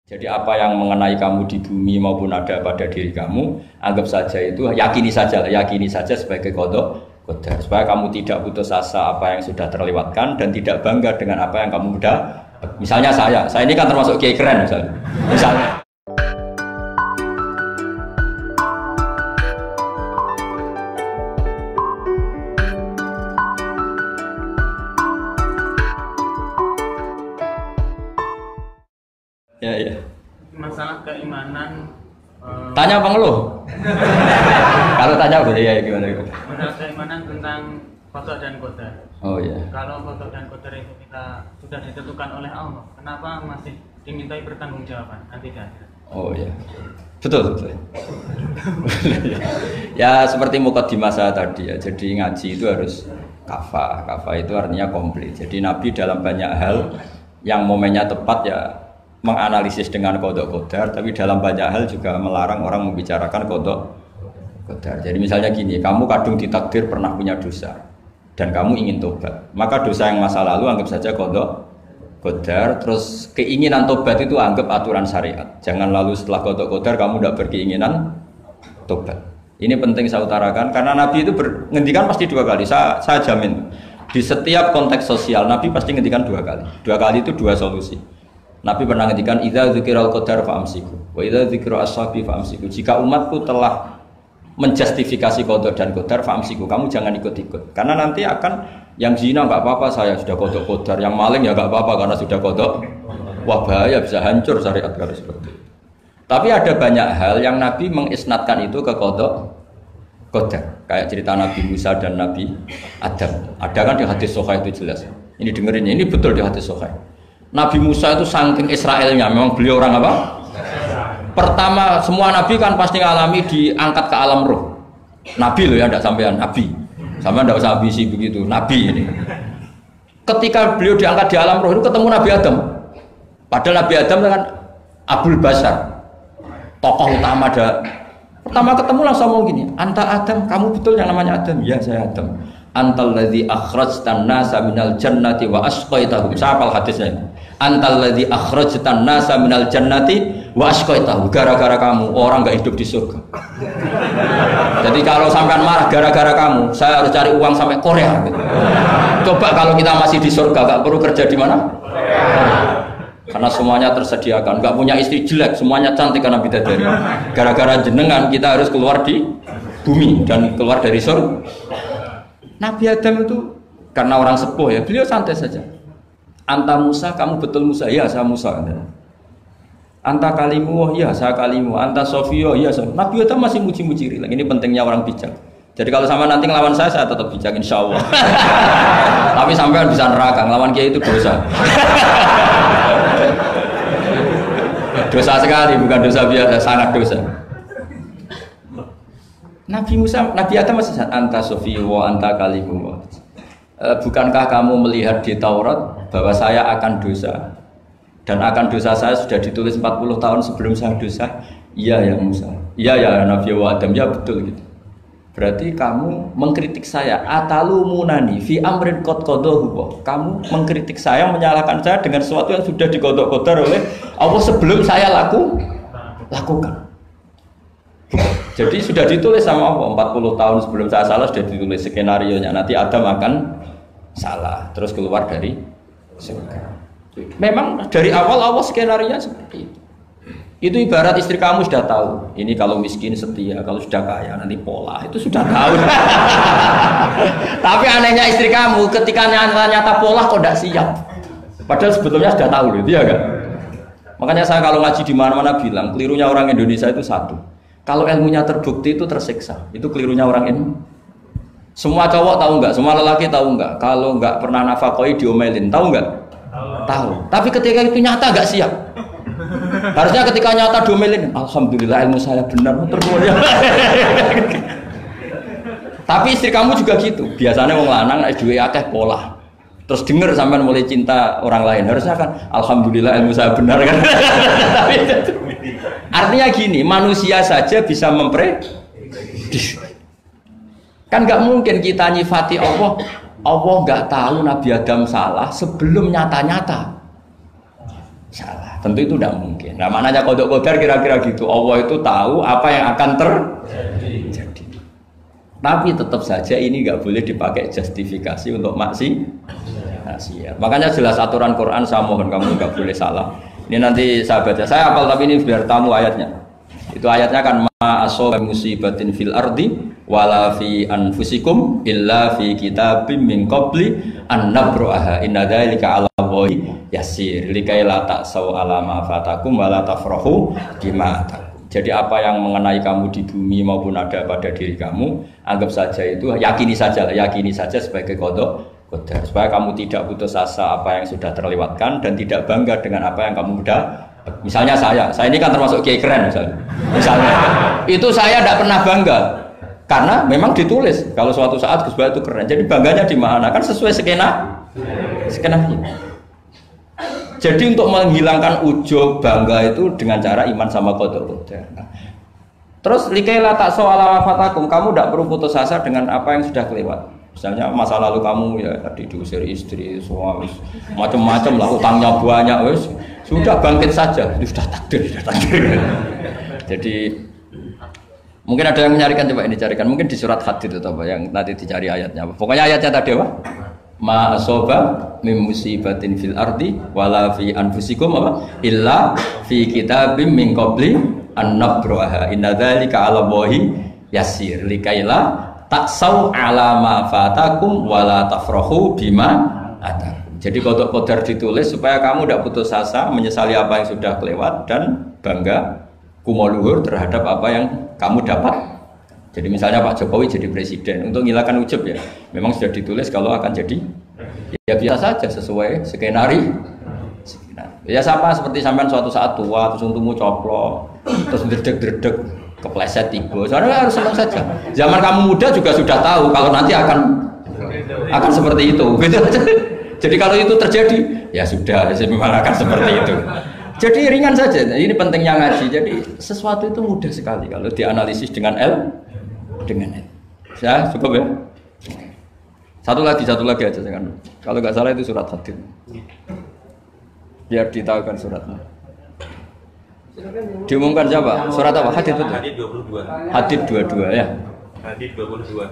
Jadi apa yang mengenai kamu di bumi maupun ada pada diri kamu, anggap saja itu, yakini saja sebagai qada qadar. Supaya kamu tidak putus asa apa yang sudah terlewatkan dan tidak bangga dengan apa yang kamu udah. Misalnya saya ini kan termasuk kiai keren misalnya. Ya. Masalah keimanan. Tanya apa ngeluh? Kalau tanya boleh ya gimana? Masalah keimanan tentang qada dan qadar. Oh iya. Kalau qada dan qadar itu kita sudah ditentukan oleh Allah, kenapa masih dimintai pertanggungjawaban nanti di akhirat? Oh iya. Betul. Ya seperti mukadimah saya tadi ya. Jadi ngaji itu harus kafah. Kafah itu artinya komplit. Jadi Nabi dalam banyak hal yang momennya tepat ya menganalisis dengan qada qadar, tapi dalam banyak hal juga melarang orang membicarakan qada qadar. Jadi misalnya gini, kamu kadung ditakdir pernah punya dosa dan kamu ingin tobat, maka dosa yang masa lalu anggap saja qada qadar, terus keinginan tobat itu anggap aturan syariat. Jangan lalu setelah qada qadar kamu tidak berkeinginan tobat. Ini penting saya utarakan karena Nabi itu ngendikan pasti dua kali. Saya jamin di setiap konteks sosial Nabi pasti ngendikan dua kali. Dua kali itu dua solusi. Nabi pernah ngendikan idza dzikiral qadar fa'amsiku wa idza dzikra ashabi fa'amsiku. Jika umatku telah menjustifikasi qada dan qadar fa'amsiku, kamu jangan ikut-ikut. Karena nanti akan yang zina enggak apa-apa, saya sudah qada qadar, yang maling ya enggak apa-apa karena sudah qada. Wah bahaya, bisa hancur syariat kalau seperti itu. Tapi ada banyak hal yang Nabi mengisnadkan itu ke qada qadar. Kayak cerita Nabi Musa dan Nabi Adam. Ada kan di hadis Sahih itu jelas. Ini dengerin, ini betul di hadis Sahih. Nabi Musa itu saking Israelnya, memang beliau orang apa? Pertama, semua Nabi kan pasti ngalami diangkat ke alam roh. Nabi loh ya, tidak sampean Nabi. Sampean tidak usah ambisi begitu, Nabi ini. Ketika beliau diangkat di alam roh itu ketemu Nabi Adam. Padahal Nabi Adam kan Abul Bashar, tokoh utama ada. Pertama ketemu langsung ngomong gini, Anta Adam, kamu betul yang namanya Adam? Ya saya Adam. Antal ladzi akhrajtan nasa minal jannati wa asqaitahum. Siapa hadisnya? Antal ladzi akhrajtan nasa minal jannati wa asqaitahum. Gara-gara kamu orang enggak hidup di surga. Jadi kalau sampean marah gara-gara kamu, saya harus cari uang sampai Korea gitu. Coba kalau kita masih di surga enggak perlu kerja di mana? Karena semuanya tersediakan, enggak punya istri jelek, semuanya cantik karena bidadari. Gara-gara jenengan kita harus keluar di bumi dan keluar dari surga. Nabi Adam itu karena orang sepuh ya, beliau santai saja. Anta Musa, kamu betul Musa? Ya, saya Musa. Anta kalimu, ya saya kalimu. Anta Sofio, ya saya. Nabi Adam masih muji-muji. Ini pentingnya orang bijak. Jadi kalau sama nanti ngelawan saya tetap bijak insya Allah. Tapi sampai bisa neraka, ngelawan kiai itu dosa. Dosa sekali, bukan dosa biasa, sangat dosa. Nabi Musa, Nabi Adam masih anta Sofio, anta kalimu. Bukankah kamu melihat di Taurat bahwa saya akan dosa dan akan dosa saya sudah ditulis 40 tahun sebelum saya dosa? Iya ya Musa. Iya ya Nabi Adam, ya betul gitu. Berarti kamu mengkritik saya atalumunani fi amrin qad qadahu. Kamu mengkritik saya, menyalahkan saya dengan sesuatu yang sudah diqada-qadar oleh Allah sebelum saya lakukan. Jadi sudah ditulis sama Allah 40 tahun sebelum saya salah sudah ditulis skenario-nya. Nanti Adam akan salah terus keluar dari surga. Memang dari awal Allah skenario-nya seperti itu. Itu ibarat istri kamu sudah tahu. Ini kalau miskin setia, kalau sudah kaya nanti pola. Itu sudah tahu. Tapi anehnya istri kamu ketika nyata pola kok tidak siap. Padahal sebetulnya sudah tahu loh, iya kan? Makanya saya kalau ngaji di mana-mana bilang kelirunya orang Indonesia itu satu. Kalau ilmunya terbukti itu tersiksa, itu kelirunya orang ini. Semua cowok tahu nggak? Semua lelaki tahu nggak? Kalau nggak pernah nafakoi diomelin, tahu nggak? Tahu. Tapi ketika itu nyata nggak siap. Harusnya ketika nyata diomelin, alhamdulillah ilmu saya benar, terus ya. Tapi istri kamu juga gitu. Biasanya wong lanang duwe akeh pola. Terus dengar sampean mulai cinta orang lain, harusnya kan alhamdulillah ilmu saya benar kan. Tapi artinya gini, manusia saja bisa memprediksi. Kan nggak mungkin kita nyifati Allah nggak tahu Nabi Adam salah sebelum nyata-nyata salah. Tentu itu tidak mungkin. Nah, maknanya qada qadar kira-kira gitu. Allah itu tahu apa yang akan terjadi. Tapi tetap saja ini nggak boleh dipakai justifikasi untuk maksiat. Makanya jelas aturan Quran, saya mohon kamu nggak boleh salah. Ini nanti saya baca. Saya hafal tapi ini biar tamu ayatnya. Itu ayatnya kan ma asaba musibatin fil ardi wala fi anfusikum illa fi kitabim min qabli an nabraha inna dzalika 'ala Allahi yasir likai la ta'sau 'ala ma fatakum wala tafrahu bima atakum. Jadi apa yang mengenai kamu di bumi maupun ada pada diri kamu, anggap saja itu yakini saja sebagai qada qadar supaya kamu tidak putus asa apa yang sudah terlewatkan dan tidak bangga dengan apa yang kamu sudah. Misalnya saya ini kan termasuk kiai keren misalnya itu saya tidak pernah bangga karena memang ditulis kalau suatu saat Gus Bah itu keren, jadi bangganya di mana kan sesuai skenanya. Jadi untuk menghilangkan ujub bangga itu dengan cara iman sama qada qadar. Terus likaila tak soal fatakum, kamu tidak perlu putus asa dengan apa yang sudah kelewat. Misalnya masa lalu kamu ya tadi diusir istri, suami, macam-macam lah, utangnya banyak, wes sudah bangkit saja, itu sudah takdir. Jadi mungkin ada yang mencarikan, coba ini carikan, mungkin di surat Hadid itu apa yang nanti dicari ayatnya. Pokoknya ayatnya tadi apa? Ma asoba min musibatin fil ardi wala fi anfusikum apa? Illa fi kitabim min qabli an nabraha inna dzalika 'ala Allahi yasir likaila taksau 'ala ma fatakum wala tafrahu bima atakum. Jadi qada qadar ditulis supaya kamu tidak putus asa menyesali apa yang sudah kelewat dan bangga kumoluhur terhadap apa yang kamu dapat. Jadi misalnya Pak Jokowi jadi presiden, untuk menghilangkan ujub ya memang sudah ditulis kalau akan jadi ya biasa saja sesuai skenario. Ya sama seperti sampean suatu saat tua terus untukmu coplok terus dredeg-dredeg kepleset tiba. Soalnya harus senang saja. Zaman kamu muda juga sudah tahu kalau nanti akan seperti itu. Gitu. Jadi kalau itu terjadi, ya sudah, memang akan seperti itu. Jadi ringan saja. Ini pentingnya ngaji. Jadi sesuatu itu mudah sekali kalau dianalisis dengan dengan L. Ya cukup ya. Satu lagi aja jangan. Kalau nggak salah itu surat Hadid. Biar ditahukan suratnya. Diumumkan siapa? Surat apa? Hadid betul. Hadid 22. Hadid 22 ya. Hadid 22.